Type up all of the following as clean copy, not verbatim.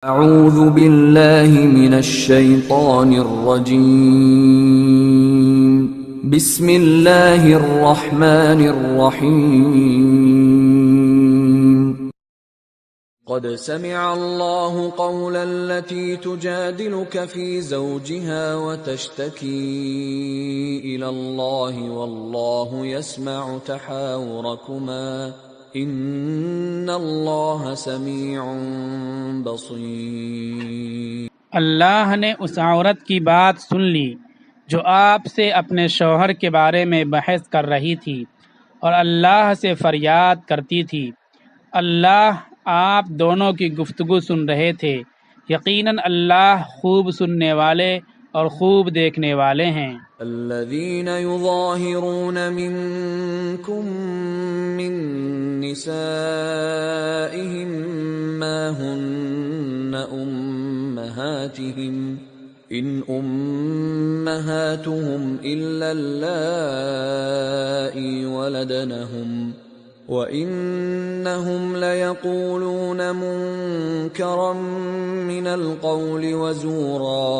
اعوذ باللہ من الشیطان الرجیم بسم اللہ الرحمن الرحیم قد سمع اللہ قول التي تجادلك في زوجها وتشتكي إلى الله والله يسمع تحاوركما ان اللہ سمیع بصیر۔ اللہ نے اس عورت کی بات سن لی جو آپ سے اپنے شوہر کے بارے میں بحث کر رہی تھی اور اللہ سے فریاد کرتی تھی۔ اللہ آپ دونوں کی گفتگو سن رہے تھے، یقیناً اللہ خوب سننے والے اور خوب دیکھنے والے ہیں۔ الذين يظاهرون منكم من نسائهم ما هن أمهاتهم إن أمهاتهم إلا اللائي ولدنهم وَإِنَّهُمْ لَيَقُولُونَ مُنكَرًا مِنَ الْقَوْلِ وَزُورًا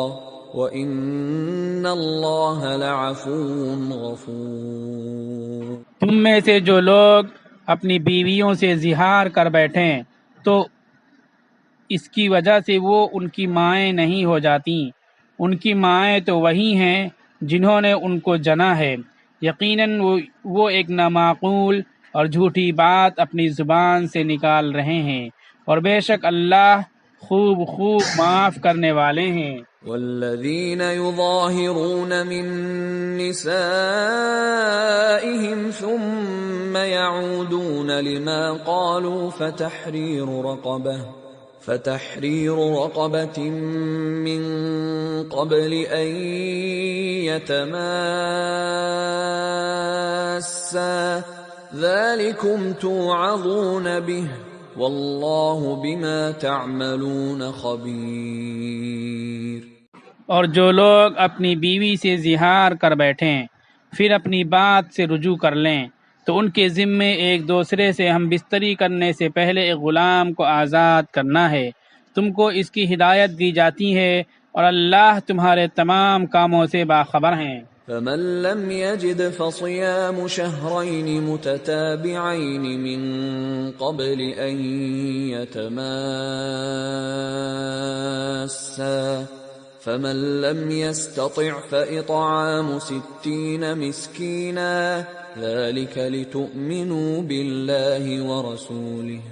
وَإِنَّ اللَّهَ لَعَفُوٌّ غَفُورٌ۔ تم میں سے جو لوگ اپنی بیویوں سے زہار کر بیٹھیں تو اس کی وجہ سے وہ ان کی مائیں نہیں ہو جاتیں، ان کی مائیں تو وہی ہیں جنہوں نے ان کو جنا ہے، یقیناً وہ ایک نامعقول اور جھوٹی بات اپنی زبان سے نکال رہے ہیں، اور بے شک اللہ خوب معاف کرنے والے ہیں۔ والذین یظاہرون من نسائهم ثم يعودون لما قالوا فتحرير رقبة من قبل أن يتماسا ذلكم توعظون به واللہ بما تعملون خبیر۔ اور جو لوگ اپنی بیوی سے زہار کر بیٹھیں پھر اپنی بات سے رجوع کر لیں تو ان کے ذمے ایک دوسرے سے ہم بستری کرنے سے پہلے ایک غلام کو آزاد کرنا ہے، تم کو اس کی ہدایت دی جاتی ہے اور اللہ تمہارے تمام کاموں سے باخبر ہیں۔ فمن لم يجد فصيام شهرين متتابعين من قبل أن يتماسا فمن لم يستطع فإطعام 60 مسكينا ذلك لتؤمنوا بالله ورسوله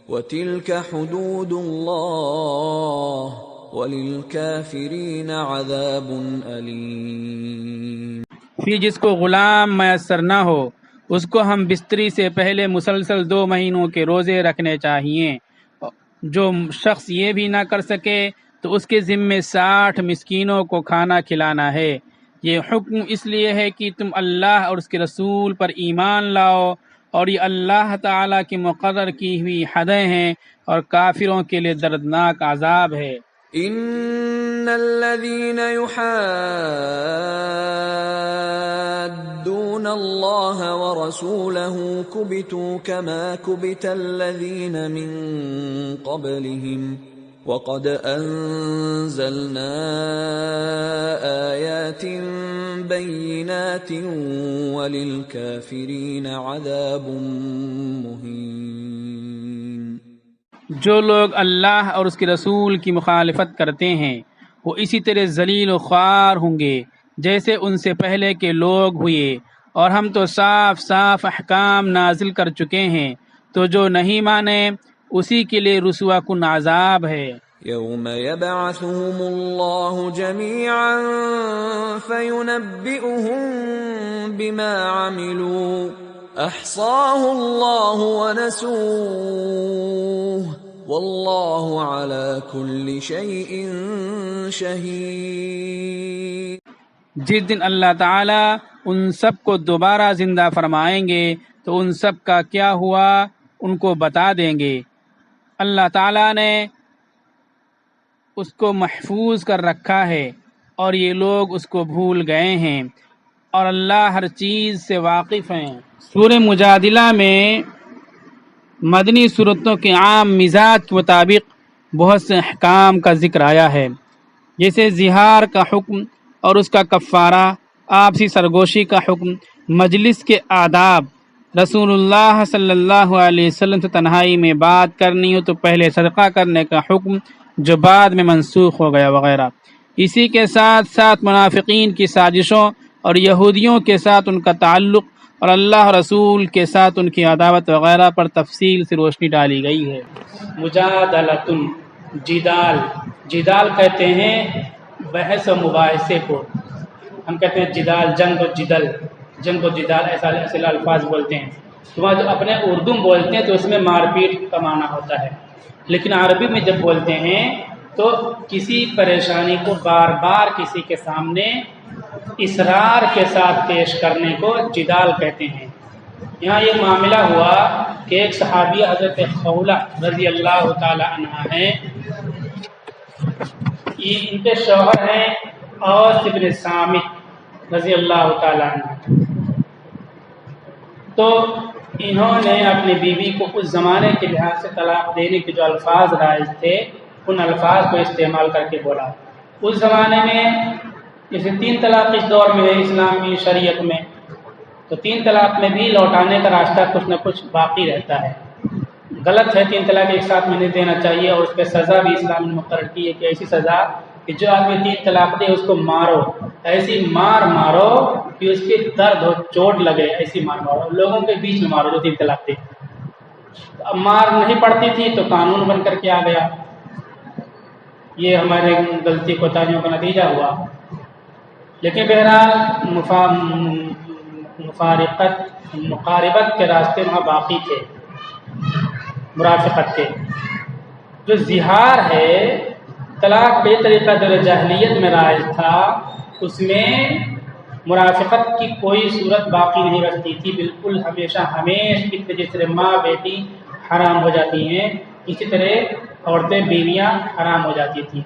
وتلك حدود الله وَلِلْكَافِرِينَ عَذَابٌ أَلِيمٌ۔ پھر جس کو غلام میسر نہ ہو اس کو ہم بستری سے پہلے مسلسل 2 مہینوں کے روزے رکھنے چاہیے، جو شخص یہ بھی نہ کر سکے تو اس کے ذمے 60 مسکینوں کو کھانا کھلانا ہے۔ یہ حکم اس لیے ہے کہ تم اللہ اور اس کے رسول پر ایمان لاؤ، اور یہ اللہ تعالیٰ کی مقرر کی ہوئی حدیں ہیں اور کافروں کے لیے دردناک عذاب ہے۔ ان الذين يحادون الله ورسوله كبتوا كما كبت الذين من قبلهم وقد انزلنا آيات بينات وللكافرين عذاب مهين۔ جو لوگ اللہ اور اس کے رسول کی مخالفت کرتے ہیں وہ اسی طرح ذلیل و خوار ہوں گے جیسے ان سے پہلے کے لوگ ہوئے، اور ہم تو صاف صاف احکام نازل کر چکے ہیں، تو جو نہیں مانے اسی کے لیے رسوا کن عذاب ہے۔ یوم یبعثهم اللہ جميعا فینبئهم بما عملوا احصاہ اللہ ونسوہ واللہ علی کل شیء شہید۔ جس دن اللہ تعالیٰ ان سب کو دوبارہ زندہ فرمائیں گے تو ان سب کا کیا ہوا ان کو بتا دیں گے۔ اللہ تعالیٰ نے اس کو محفوظ کر رکھا ہے اور یہ لوگ اس کو بھول گئے ہیں، اور اللہ ہر چیز سے واقف ہیں۔ سورہ مجادلہ میں مدنی صورتوں کے عام مزاج کے مطابق بہت سے احکام کا ذکر آیا ہے، جیسے زہار کا حکم اور اس کا کفارہ، آپسی سرگوشی کا حکم، مجلس کے آداب، رسول اللہ صلی اللہ علیہ وسلم سے تنہائی میں بات کرنی ہو تو پہلے صدقہ کرنے کا حکم جو بعد میں منسوخ ہو گیا وغیرہ۔ اسی کے ساتھ ساتھ منافقین کی سازشوں اور یہودیوں کے ساتھ ان کا تعلق اور اللہ رسول کے ساتھ ان کی عداوت وغیرہ پر تفصیل سے روشنی ڈالی گئی ہے۔ مجادلتن، جدال کہتے ہیں بحث و مباحثے کو، ہم کہتے ہیں جدال، جنگ و جدال ایسے الفاظ بولتے ہیں، تو وہاں جو اپنے اردو میں بولتے ہیں تو اس میں مار پیٹ کا معنی ہوتا ہے، لیکن عربی میں جب بولتے ہیں تو کسی پریشانی کو بار بار کسی کے سامنے اصرار کے ساتھ پیش کرنے کو جدال کہتے ہیں۔ یہاں یہ معاملہ ہوا کہ ایک صحابیہ حضرت خولہ رضی اللہ تعالی عنہ ہیں، ان کے شوہر ہیں اوس بن صامت رضی اللہ تعالی عنہ، تو انہوں نے اپنی بیوی کو اس زمانے کے لحاظ سے طلاق دینے کے جو الفاظ رائج تھے ان الفاظ کو استعمال کر کے بولا۔ اس زمانے میں جیسے 3 طلاق اس دور میں ہے اسلامی شریعت میں، تو 3 طلاق میں بھی لوٹانے کا راستہ کچھ نہ کچھ باقی رہتا ہے۔ غلط ہے 3 طلاق ایک ساتھ میں نہیں دینا چاہیے، اور اس پہ سزا بھی اسلام نے مقرر کی ہے کہ ایسی سزا کہ جو آدمی 3 طلاق دے اس کو مارو، ایسی مارو کہ اس کے درد ہو، چوٹ لگے، ایسی مارو، لوگوں کے بیچ میں مارو جو 3 طلاق دے۔ اب مار نہیں پڑتی تھی تو قانون بن کر کے آ گیا، یہ ہمارے غلطی کوتاہیوں کا نتیجہ ہوا، لیکن بہرحال مقاربت کے راستے وہاں باقی تھے، مرافقت کے۔ جو زہار ہے طلاق بے طریقہ در جاہلیت میں رائج تھا، اس میں مرافقت کی کوئی صورت باقی نہیں رہتی تھی، بالکل ہمیشہ جس طرح ماں بیٹی حرام ہو جاتی ہیں اسی طرح عورتیں بیویاں حرام ہو جاتی تھیں۔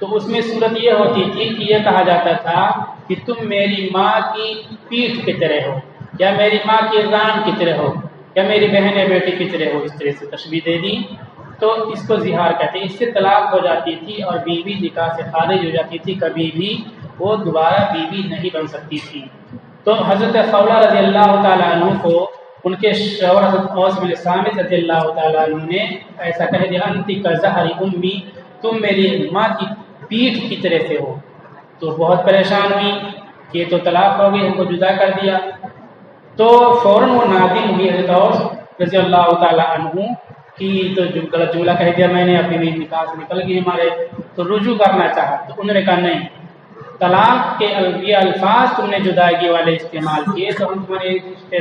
تو اس میں صورت یہ ہوتی تھی کہ یہ کہا جاتا تھا کہ تم میری ماں کی پیٹھ کی طرح ہو، یا میری ماں کی ران کی طرح ہو، یا میری بہن بیٹی کی طرح ہو، اس طرح سے تشبیہ دے دی تو اس کو زہار کہتے ہیں۔ اس سے طلاق ہو جاتی تھی اور بیوی نکاح سے خارج ہو جاتی تھی، کبھی بھی وہ دوبارہ بیوی نہیں بن سکتی تھی۔ تو حضرت خولہ رضی اللہ تعالیٰ عنہ کو ان کے شوہر حضرت اوس بن صامت رضی اللہ تعالیٰ عنہ نے ایسا کہہ دیا، انتی کظہر امی، تم میری ماں کی پیٹھ کی طرح سے ہو۔ تو بہت پریشان ہوئی کہ تو طلاق ہو گئی، ہم کو جدا کر دیا۔ تو فوراً وہ نادم ہوئی حضرت اوس رضی اللہ تعالیٰ عنہ کی، تو غلط جملہ کہہ دیا میں نے، اپنی نکاح سے نکل گئی ہمارے، تو رجوع کرنا چاہا۔ تو انہوں نے کہا نہیں، طلاق کے یہ الفاظ تم نے جدائی والے استعمال کیے تو ہم تمہارے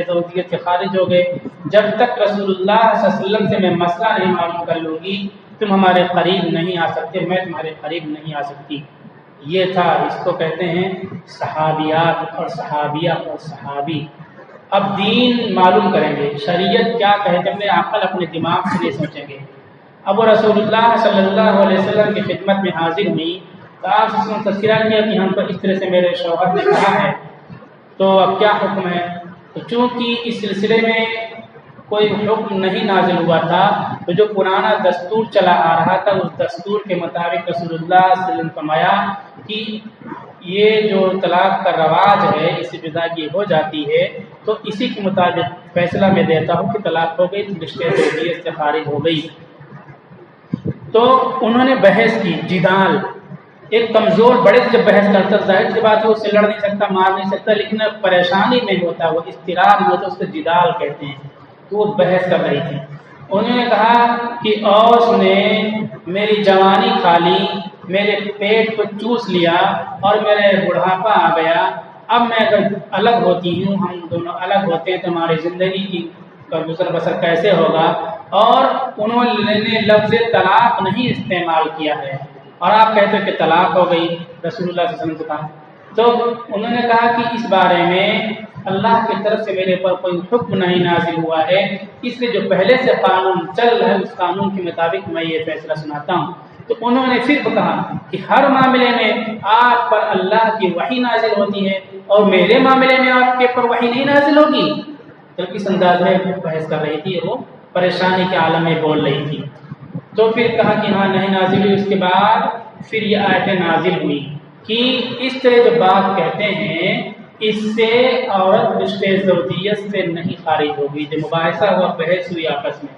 زوجیت سے خارج ہو گئے، جب تک رسول اللہ صلی اللہ علیہ وسلم سے میں مسئلہ نہیں معلوم کر لوں گی تم ہمارے قریب نہیں آ سکتے، میں تمہارے قریب نہیں آ سکتی۔ یہ تھا، اس کو کہتے ہیں صحابیات اور صحابیہ اور صحابی۔ اب دین معلوم کریں گے، شریعت کیا کہتے ہیں، اپنے عقل اپنے دماغ سے نہیں سوچیں گے۔ اب وہ رسول اللہ صلی اللہ علیہ وسلم کی خدمت میں حاضر ہوئی تو آپ سے تذکرہ کیا کہ ہم کو اس طرح سے میرے شوہر نے کہا ہے، تو اب کیا حکم ہے؟ تو چونکہ اس سلسلے میں کوئی حکم نہیں نازل ہوا تھا، تو جو پرانا دستور چلا آ رہا تھا اس دستور کے مطابق رسول اللہ صلی اللہ علیہ وسلم فرمایا کہ یہ جو طلاق کا رواج ہے اس سے جدائی ہو جاتی ہے، تو اسی کے مطابق فیصلہ میں دیتا ہوں کہ طلاق ہو گئی، رشتے سے خارج ہو گئی۔ تو انہوں نے بحث کی، جدال، ایک کمزور بڑے سے جب بحث کرتا ظاہر سی بات ہے اس سے لڑ نہیں سکتا، مار نہیں سکتا، لیکن پریشانی میں ہوتا، وہ اضطراب میں ہوتا، اس کو جدال کہتے ہیں۔ تو وہ بحث کر رہی تھی، انہوں نے کہا کہ اوس نے میری جوانی کھا لی، میرے پیٹ کو چوس لیا اور میرے بڑھاپا آ گیا، اب میں اگر الگ ہوتی ہوں، ہم دونوں الگ ہوتے ہیں تو ہماری زندگی کی گزر بسر کیسے ہوگا؟ اور انہوں نے لفظ طلاق نہیں استعمال کیا ہے، اور آپ کہتے ہیں کہ طلاق ہو گئی، رسول اللہ صلی اللہ علیہ وسلم سے کہا۔ تو انہوں نے کہا کہ اس بارے میں اللہ کی طرف سے میرے پر کوئی حکم نہیں نازل ہوا ہے، اس لیے جو پہلے سے قانون چل رہا ہے اس قانون کے مطابق میں یہ فیصلہ سناتا ہوں۔ تو انہوں نے پھر کہا کہ ہر معاملے میں آپ پر اللہ کی وحی نازل ہوتی ہے اور میرے معاملے میں آپ کے پر وحی نہیں نازل ہوگی۔ تو کس انداز میں بحث کر رہی تھی، وہ پریشانی کے عالم میں بول رہی تھی۔ تو پھر کہا کہ ہاں نہیں نازل ہوئی. اس کے بعد پھر یہ آیتیں نازل ہوئی کہ اس طرح جو بات کہتے ہیں اس سے عورت رشتے زوجیت سے نہیں خارج ہوگی. جو مباحثہ ہوا، بحث ہوئی آپس میں.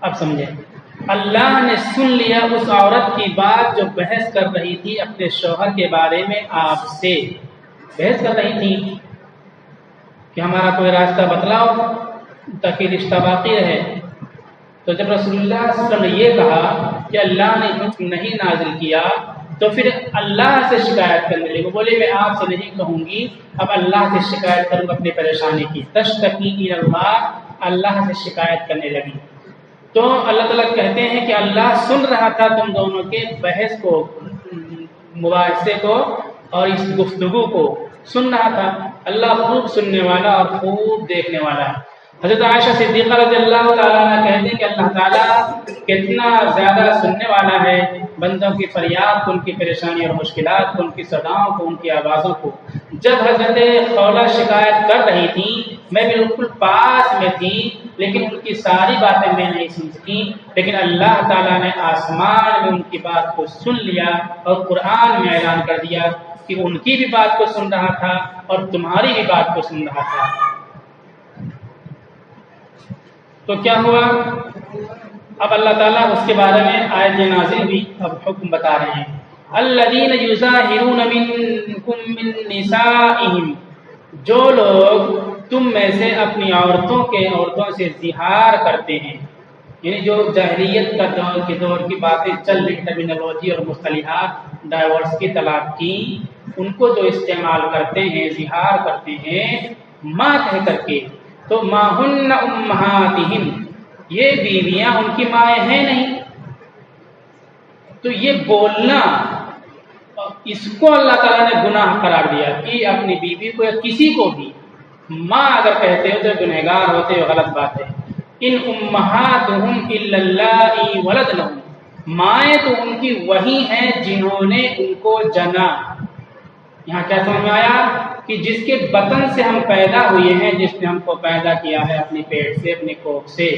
اب سمجھیں، اللہ نے سن لیا اس عورت کی بات جو بحث کر رہی تھی اپنے شوہر کے بارے میں. آپ سے بحث کر رہی تھی کہ ہمارا کوئی راستہ بتلاؤ تاکہ رشتہ باقی رہے. تو جب رسول اللہ صلی اللہ علیہ وسلم نے یہ کہا کہ اللہ نے حکم نہیں نازل کیا تو پھر اللہ سے شکایت کرنے لگے. بولے میں آپ سے نہیں کہوں گی، اب اللہ سے شکایت کروں گا اپنی پریشانی کی. تشتکی الی اللہ، اللہ سے شکایت کرنے لگی. تو اللہ تعالیٰ کہتے ہیں کہ اللہ سن رہا تھا تم دونوں کے بحث کو، مباحثے کو اور اس گفتگو کو سن رہا تھا. اللہ خوب سننے والا اور خوب دیکھنے والا ہے. حضرت عائشہ صدیقہ رضی اللہ تعالیٰ عنہ کہتے ہیں کہ اللہ تعالیٰ کتنا زیادہ سننے والا ہے بندوں کی فریاد کو، ان کی پریشانی اور مشکلات کو، ان کی صداؤں کو، ان کی آوازوں کو. جب حضرت خولہ شکایت کر رہی تھی میں بالکل پاس میں تھی، لیکن ان کی ساری باتیں میں نہیں سن سکی. لیکن اللہ تعالیٰ نے آسمان میں ان کی بات کو سن لیا اور قرآن میں اعلان کر دیا کہ ان کی بھی بات کو سن رہا تھا اور تمہاری بھی بات کو سن رہا تھا. تو کیا ہوا؟ اب اللہ تعالیٰ اس کے بارے میں آیت نازل ہوئی. اب حکم بتا رہے ہیں الذین یظاہرون منکم من نسائہم، جو لوگ تم میں سے اپنی عورتوں سے زہار کرتے ہیں. یعنی جو جاہلیت کا دور کی باتیں چل رہی ٹرمینالوجی اور مصطلحات ڈائیورس کی، طلاق کی، ان کو جو استعمال کرتے ہیں، زہار کرتے ہیں ماں کہہ کر کے. تو ما ہن امہاتہم، یہ بیویاں ان کی مائیں ہیں نہیں. تو یہ بولنا اس کو اللہ تعالیٰ نے گناہ قرار دیا کہ اپنی بیوی کو یا کسی کو بھی ماں اگر کہتے ہو تو گنہگار ہوتے ہو، غلط بات ہے. ان امہاتہم الا اللائی ولدنہم، مائیں تو ان کی وہی ہیں جنہوں نے ان کو جنا. یہاں کیا سمجھ میں آیا کہ جس کے بطن سے ہم پیدا ہوئے ہیں، جس نے ہم کو پیدا کیا ہے اپنے پیٹ سے، اپنے کوکھ سے،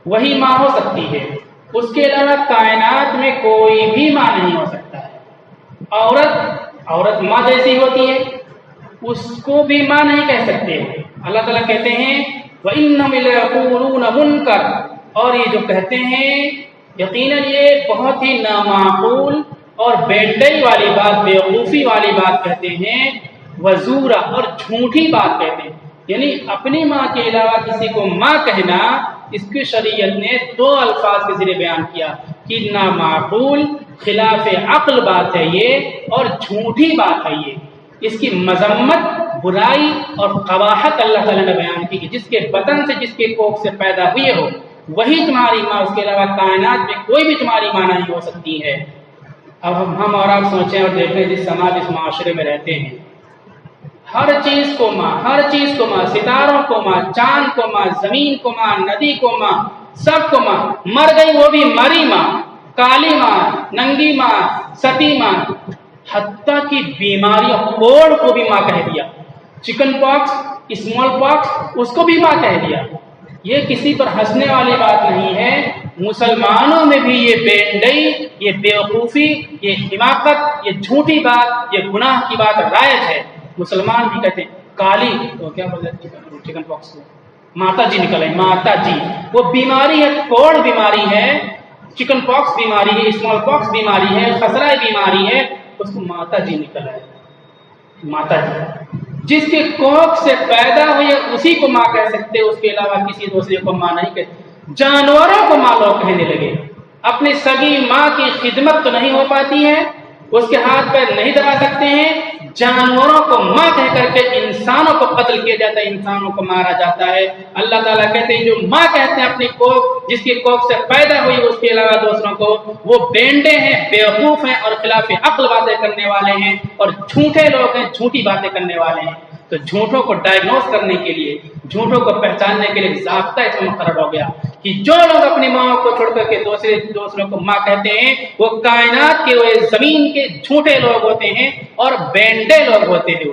وہی ماں ہو سکتی ہے. اس کے علاوہ کائنات میں کوئی بھی ماں نہیں ہو سکتا ہے. عورت ماں جیسی ہوتی ہے، اس کو بھی ماں نہیں کہہ سکتے. اللہ تعالیٰ کہتے ہیں وَإِنَّهُمْ لَيَقُولُونَ مُنْكَرٌ، اور یہ جو کہتے ہیں یقیناً یہ بہت ہی نامعقول اور بینڈئی والی بات، بیوقوفی والی بات کہتے ہیں. وزورا، اور جھوٹی بات کہتے ہیں. یعنی اپنی ماں کے علاوہ کسی کو ماں کہنا، اس کی شریعت نے دو الفاظ کے ذریعے بیان کیا کہ نامعقول، خلاف عقل بات ہے یہ، اور جھوٹی بات ہے یہ. اس کی مذمت، برائی اور قباحت اللہ تعالیٰ نے بیان کی کہ جس کے بطن سے، جس کے کوکھ سے پیدا ہوئے ہو وہی تمہاری ماں، اس کے علاوہ کائنات میں کوئی بھی تمہاری ماں نہیں ہو سکتی ہے. اب ہم اور آپ سوچیں اور دیکھیں جس سماج، اس معاشرے میں رہتے ہیں، ہر چیز کو ماں، ہر چیز کو ماں، ستاروں کو ماں، چاند کو ماں، زمین کو ماں، ندی کو ماں، سب کو ماں. مر گئی وہ بھی مری ماں، کالی ماں، ننگی ماں، ستی ماں، حتیٰ کی بیماریوں، کوڑ کو بھی ماں کہہ دیا. چکن پاکس، اسمال پاکس، اس کو بھی ماں کہہ دیا. یہ کسی پر ہنسنے والی بات نہیں ہے. مسلمانوں میں بھی یہ بینڈئی، یہ بیوقوفی، یہ حماقت، یہ جھوٹی بات، یہ گناہ کی بات رائج ہے. مسلمان بھی کہتے ہیں کالی، تو کیا بولتے ہیں چکن پاکس کو ماتا جی نکل آئی، ماتا جی. وہ بیماری ہے، کوڑ بیماری ہے، چکن پاکس بیماری ہے، اسمال پاکس بیماری ہے، خسرہ بیماری ہے، اس کو ماتا جی نکل آئے. ماتا جی جس کے کوکھ سے پیدا ہوئی اسی کو ماں کہہ سکتے، اس کے علاوہ کسی دوسرے کو ماں نہیں کہتے. جانوروں کو ماں لوگ کہنے لگے. اپنی سگی ماں کی خدمت تو نہیں ہو پاتی ہے، اس کے ہاتھ پیر نہیں دبا سکتے ہیں. جانوروں کو ماں کہہ کر کے انسانوں کو قتل کیا جاتا ہے، انسانوں کو مارا جاتا ہے. اللہ تعالیٰ کہتے ہیں جو ماں کہتے ہیں اپنی کوکھ، جس کی کوکھ سے پیدا ہوئی اس کے علاوہ دوسروں کو، وہ بینڈے ہیں، بیوقوف ہیں اور خلاف عقل باتیں کرنے والے ہیں اور جھوٹے لوگ ہیں، جھوٹی باتیں کرنے والے ہیں. تو جھوٹوں کو ڈائگنوز کرنے کے لیے، جھوٹوں کو پہچاننے کے لیے ضابطہ اس میں مقرر ہو گیا کہ جو لوگ اپنی ماں کو چھوڑ کر کے دوسروں کو ماں کہتے ہیں وہ کائنات کے، وہ زمین کے جھوٹے لوگ ہوتے ہیں اور بینڈے لوگ ہوتے ہیں.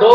2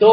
2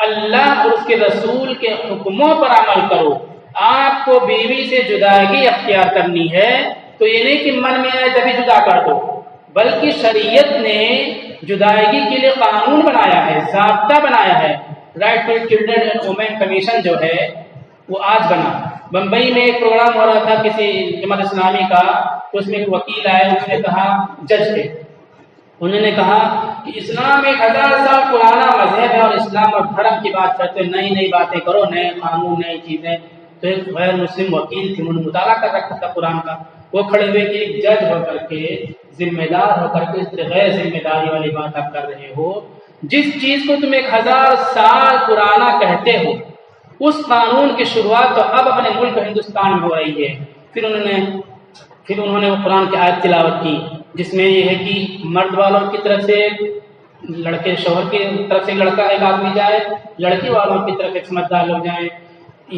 اللہ اور اس کے رسول کے حکموں پر عمل کرو۔ آپ کو بیوی سے جدائی اختیار کرنی ہے تو یہ نہیں کہ من میں آئے جبھی جدا کر دو، بلکہ شریعت نے جدائی کے لیے قانون بنایا ہے، ضابطہ بنایا ہے۔ Right to children and women commission جو ہے وہ آج بنا۔ بمبئی میں ایک پروگرام ہو رہا تھا کسی جماعت اسلامی کا، اس میں ایک وکیل آئے، انہوں نے کہا، جج تھے، انہوں نے کہا کہ اسلام 1000 سال پرانا مذہب ہے اور اسلام اور دھرم کی بات کرتے نئی نئی باتیں کرو، نئے قانون، نئی چیزیں۔ تو ایک غیر مسلم وکیل تھے، انہوں نے مطالعہ کر رکھا تھا قرآن کا، وہ کھڑے ہوئے کہ ایک جج ہو کر کے، ذمہ دار ہو کر کے اس طرح غیر ذمہ داری والی بات آپ کر رہے ہو، جس چیز کو تم 1000 سال پرانا کہتے ہو، اس قانون کی شروعات تو اب اپنے ملک ہندوستان میں ہو رہی ہے۔ پھر انہوں نے وہ قرآن کی آیت تلاوت کی جس میں یہ ہے کہ مرد والوں کی طرف سے لڑکے، شوہر کی طرف سے لڑکا ایک آدمی جائے، لڑکی والوں کی طرف ایک سمجھدار لوگ جائیں۔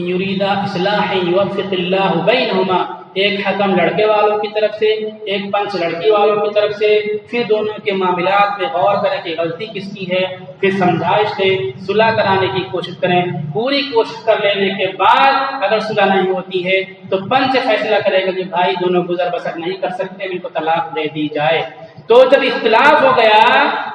یریدا اصلاح یوفق اللہ بینہما، ایک حکم لڑکے والوں کی طرف سے، ایک پنچ لڑکی والوں کی طرف سے، پھر دونوں کے معاملات میں غور کریں کہ غلطی کس کی ہے، پھر سمجھائش سے صلح کرانے کی کوشش کریں۔ پوری کوشش کر لینے کے بعد اگر صلح نہیں ہوتی ہے تو پنچ فیصلہ کرے گا کہ بھائی دونوں گزر بسر نہیں کر سکتے، ان کو طلاق دے دی جائے۔ تو جب اختلاف ہو گیا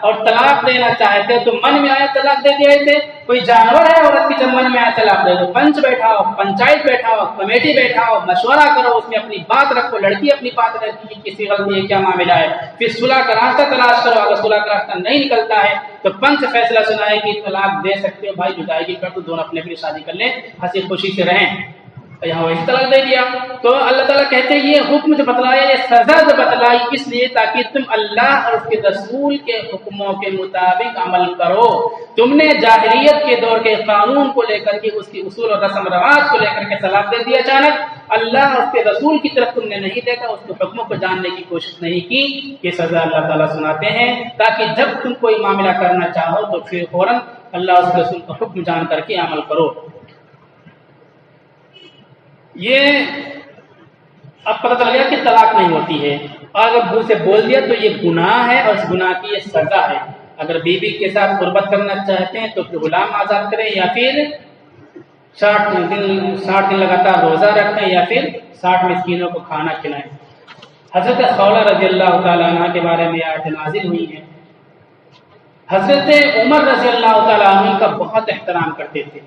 اور طلاق دینا چاہتے تو من میں آیا طلاق دے دیا تھے، کوئی جانور ہے عورت کی جب من میں آیا طلاق دے دو، پنچ بیٹھا ہو، پنچایت بیٹھا ہو، کمیٹی بیٹھا ہو، مشورہ کرو، اس میں اپنی بات رکھو، لڑکی اپنی بات رکھتی ہے کسی غلطی ہے کیا معاملہ ہے، پھر صلح کا راستہ تلاش کرو۔ اگر صلح کا راستہ نہیں نکلتا ہے تو پنچ فیصلہ سنائے کہ طلاق دے سکتے ہو، بھائی جدائی کر دو، دونوں اپنے اپنی شادی کر لیں، ہنسی خوشی سے رہیں۔ یہاں وہی طلاق دے دیا۔ تو اللہ تعالیٰ کہتے ہیں یہ حکم جو بتلایا، یہ سزا جو بتلائی اس لیے تاکہ تم اللہ اور اس کے رسول کے حکموں کے مطابق عمل کرو۔ تم نے جاہلیت کے دور کے قانون کو لے کر کے، اس کی اصول اور رسم رواج کو لے کر کے طلاق دے دیا اچانک، اللہ اور اس کے رسول کی طرف تم نے نہیں دیکھا، اس کے حکموں کو جاننے کی کوشش نہیں کی۔ یہ سزا اللہ تعالیٰ سناتے ہیں تاکہ جب تم کوئی معاملہ کرنا چاہو تو پھر فوراً اللہ اور اس کے رسول کا حکم جان کر کے عمل کرو۔ یہ اب پتہ چل گیا کہ طلاق نہیں ہوتی ہے، اور اگر بھول سے بول دیا تو یہ گناہ ہے اور اس گناہ کی یہ سزا ہے۔ اگر بیوی کے ساتھ قربت کرنا چاہتے ہیں تو پھر غلام آزاد کریں، یا پھر 60 دن لگاتار روزہ رکھیں، یا پھر 60 مسکینوں کو کھانا کھلائیں۔ حضرت خولہ رضی اللہ تعالیٰ عنہ کے بارے میں آیت نازل ہوئی ہے۔ حضرت عمر رضی اللہ تعالیٰ عنہ کا بہت احترام کرتے تھے۔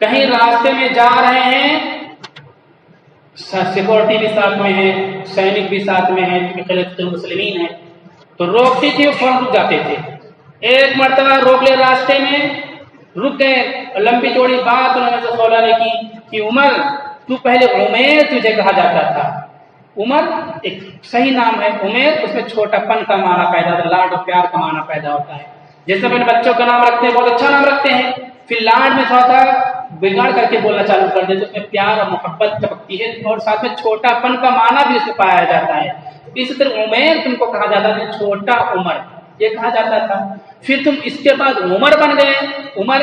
کہیں راستے میں جا رہے ہیں، سیکورٹی بھی ساتھ میں ہے، سینک بھی ساتھ میں ہے، کیونکہ خلیفۃ المسلمین ہے، تو روکتی تھی، وہ فوراً رک جاتے تھے۔ ایک مرتبہ روک لے، راستے میں رک گئے، لمبی چوڑی بات انہوں نے خولہ نے کی کہ عمر تو پہلے عمیر تجھے کہا جاتا تھا۔ عمر ایک صحیح نام ہے، عمیر اس میں چھوٹا پن کا معنی پیدا ہوتا ہے، لاڈ اور پیار کا معنی پیدا ہوتا ہے۔ جیسے اپنے بچوں کا نام رکھتے ہیں، بہت اچھا نام رکھتے ہیں، پھر لاڈ میں تھوڑا سا بگاڑ کر کے بولنا چالو کر دیتے، اس میں پیار اور محبت چپکتی ہے، اور ساتھ میں چھوٹا پن کا معنی بھی اس میں پایا جاتا ہے۔ اسی طرح عمیر تم کو کہا جاتا تھا، چھوٹا عمر یہ کہا جاتا تھا۔ پھر تم اس کے بعد عمر بن گئے، عمر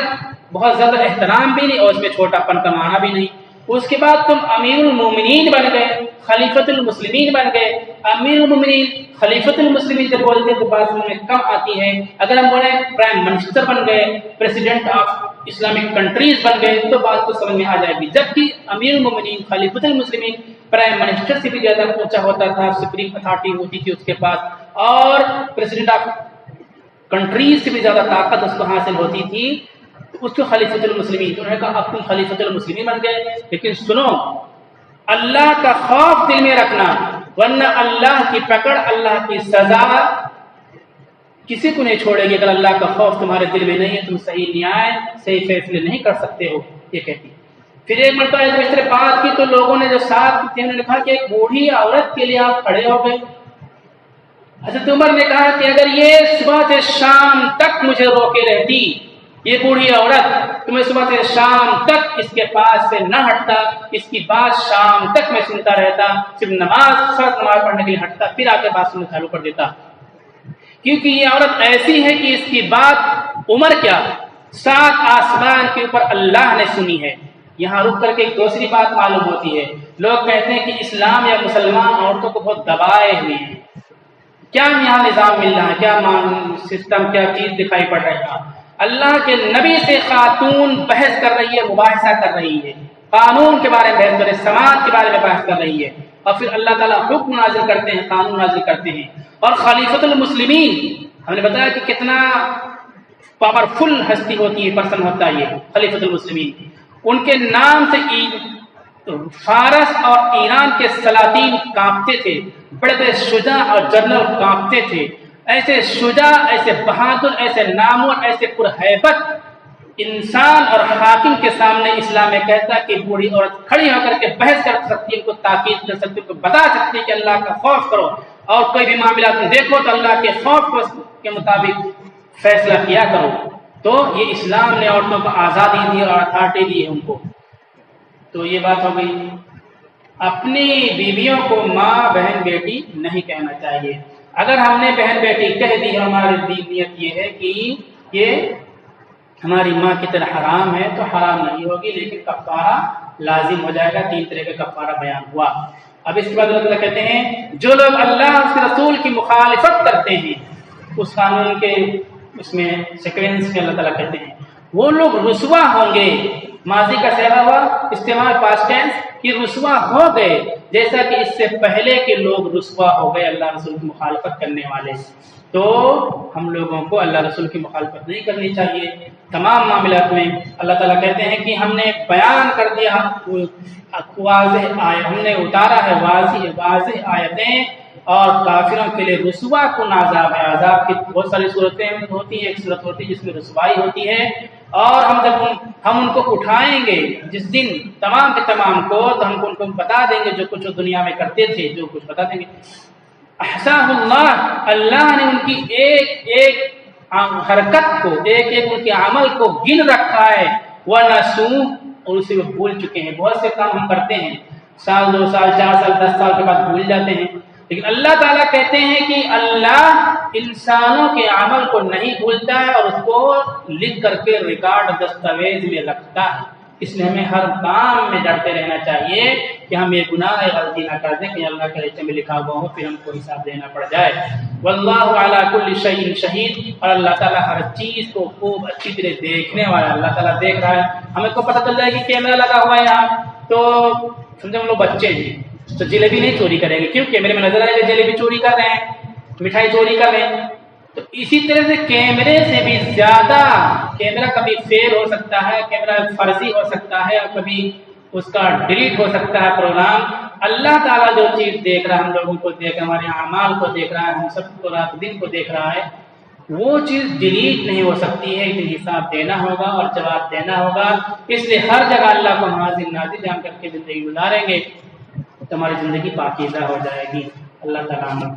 بہت زیادہ احترام بھی نہیں اور اس میں چھوٹا پن کا معنی بھی نہیں۔ اس کے بعد تم امیر المومنین بن گئے، خلیفۃ المسلمین بن گئے۔ امیر المومنین، خلیفۃ المسلمین جب بولتے ہیں تو بات میں کم آتی ہے، اگر ہم بولیں پرائم منسٹر بن گئے، پریزیڈنٹ آف اسلامک کنٹریز بن گئے تو بات کو سمجھ میں آ جائے گی۔ جبکہ امیر المومنین، خلیفۃ المسلمین پرائم منسٹر سے بھی زیادہ اونچا ہوتا تھا، سپریم اتھارٹی ہوتی تھی اس کے پاس، اور پریزیڈنٹ آف کنٹریز سے بھی زیادہ طاقت اس کو حاصل ہوتی تھی، اس کو خلیفۃ المسلمین۔ انہوں نے کہا اب تم خلیفۃ المسلمین بن گئے، لیکن سنو، اللہ کا خوف دل میں رکھنا، ورنہ اللہ کی پکڑ، اللہ کی سزا کسی کو نہیں چھوڑے گی۔ اگر اللہ کا خوف تمہارے دل میں نہیں ہے، تم صحیح نیائے، صحیح فیصلے نہیں کر سکتے ہو، یہ کہتی۔ پھر ایک مرتبہ جب اس طرح بات کی تو لوگوں نے جو ساتھ تھے انہوں نے کہا کہ ایک بوڑھی عورت کے لیے آپ کھڑے ہو گئے۔ حضرت عمر نے کہا کہ اگر یہ صبح سے شام تک مجھے روکے رہتی، یہ بوڑھی عورت، تو میں صبح سے شام تک اس کے پاس سے نہ ہٹتا، اس کی بات شام تک میں سنتا رہتا، صرف فرض نماز پڑھنے کے لیے ہٹتا، پھر آ کے بات سننا چالو کر دیتا، کیونکہ یہ عورت ایسی ہے کہ اس کی بات عمر کیا 7 آسمان کے اوپر اللہ نے سنی ہے۔ یہاں رک کر کے ایک دوسری بات معلوم ہوتی ہے، لوگ کہتے ہیں کہ اسلام یا مسلمان عورتوں کو بہت دبائے ہوئے ہیں، کیا یہاں نظام مل رہا ہے، کیا سسٹم، کیا چیز دکھائی پڑ رہا ہے۔ اللہ کے نبی سے خاتون بحث کر رہی ہے، مباحثہ کر رہی ہے، قانون کے بارے میں بحث کر رہی ہے، سماج کے بارے میں بحث کر رہی ہے، اور پھر اللہ تعالیٰ حکم نازل کرتے ہیں، قانون نازل کرتے ہیں۔ اور خلیفۃ المسلمین ہم نے بتایا کہ کتنا پاورفل ہستی ہوتی ہے، پرسن ہوتا ہے یہ خلیفۃ المسلمین۔ ان کے نام سے فارس اور ایران کے سلاطین کانپتے تھے، بڑے بڑے شجاع اور جنرل کانپتے تھے۔ ایسے شجاع، ایسے بہادر، ایسے نامور، ایسے پرہیبت انسان اور حاکم کے سامنے اسلام میں کہتا ہے کہ بوڑھی عورت کھڑی ہو کر کے بحث کر سکتی ہے، ان کو تاکید کر سکتی ہے، ان کو بتا سکتی ہے کہ اللہ کا خوف کرو، اور کوئی بھی معاملات میں دیکھو تو اللہ کے خوف کے مطابق فیصلہ کیا کرو۔ تو یہ اسلام نے عورتوں کو آزادی دی اور اتھارٹی دی ہے ان کو۔ تو یہ بات ہو گئی۔ اپنی بیویوں کو ماں، بہن، بیٹی نہیں کہنا چاہیے۔ اگر ہم نے بہن بیٹی کہہ دی، ہماری نیت یہ ہے کہ یہ ہماری ماں کی طرح حرام ہے، تو حرام نہیں ہوگی، لیکن کفارہ لازم ہو جائے گا۔ 3 طرح کا کفارہ بیان ہوا۔ اب اس کے بعد اللہ تعالیٰ کہتے ہیں جو لوگ اللہ اور اس کے رسول کی مخالفت کرتے ہیں، اس قانون کے اس میں سیکوینس میں اللہ تعالیٰ کہتے ہیں وہ لوگ رسوا ہوں گے۔ ماضی کا صیغہ ہوا استعمال پاسٹ ٹینس کہ رسوا ہو گئے، جیسا کہ اس سے پہلے کے لوگ رسوا ہو گئے اللہ رسول کی مخالفت کرنے والے۔ تو ہم لوگوں کو اللہ رسول کی مخالفت نہیں کرنی چاہیے تمام معاملات میں۔ اللہ تعالیٰ کہتے ہیں کہ ہم نے بیان کر دیا، واضح ہم نے اتارا ہے واضح آیتیں، اور کافروں کے لیے رسوا کن عذاب ہے۔ عذاب کی بہت ساری صورتیں ہوتی ہیں، ایک صورت ہوتی ہے جس میں رسوائی ہوتی ہے، اور ہم ان کو اٹھائیں گے جس دن تمام کے تمام کو، تو ہم ان کو بتا دیں گے جو کچھ وہ دنیا میں کرتے تھے، جو کچھ بتا دیں گے۔ احصاہ اللہ نے ان کی ایک ایک حرکت کو، ایک ایک ان کے عمل کو گن رکھا ہے۔ وَنَسُوهُ، اور اسے وہ بھول چکے ہیں۔ بہت سے کام ہم کرتے ہیں، 1 سال 2 سال 4 سال 10 سال کے بعد بھول جاتے ہیں، لیکن اللہ تعالیٰ کہتے ہیں کہ اللہ انسانوں کے عمل کو نہیں بھولتا ہے، اور اس کو لکھ کر کے ریکارڈ دستاویز میں رکھتا ہے۔ اس لیے ہمیں ہر کام میں ڈرتے رہنا چاہیے کہ ہم یہ گناہ غلطی نہ کر دیں کہ اللہ کے رشتے میں لکھا ہوا ہو، پھر ہم کو حساب دینا پڑ جائے۔ واللہ علی کل شیء شہید، اور اللہ تعالیٰ ہر چیز کو خوب اچھی طرح دیکھنے والا ہے۔ اللہ تعالیٰ دیکھ رہا ہے۔ ہمیں کو پتہ چل جائے کہ کیمرہ لگا ہوا ہے یہاں، تو سمجھے ہم لوگ بچے ہیں تو جلیبی نہیں چوری کریں گے، کیوں؟ کیمرے میں نظر آئے گا جلیبی چوری کر رہے ہیں، مٹھائی چوری کر رہے ہیں۔ تو اسی طرح سے کیمرے سے بھی زیادہ، کیمرہ کبھی فیل ہو سکتا ہے، کیمرہ فرضی ہو سکتا ہے، اور کبھی اس کا ڈیلیٹ ہو سکتا ہے پروگرام۔ اللہ تعالیٰ جو چیز دیکھ رہا ہے، ہم لوگوں کو دیکھ رہا ہے، ہمارے اعمال کو دیکھ رہا ہے، ہم سب کو رات دن کو دیکھ رہا ہے، وہ چیز ڈیلیٹ نہیں ہو سکتی ہے، لیکن حساب دینا ہوگا اور جواب دینا ہوگا۔ اس لیے ہر جگہ اللہ کو حاضر ناظر جان کر کے زندگی گزاریں گے تو ہماری زندگی پاکیزہ ہو جائے گی۔ اللہ تعالیٰ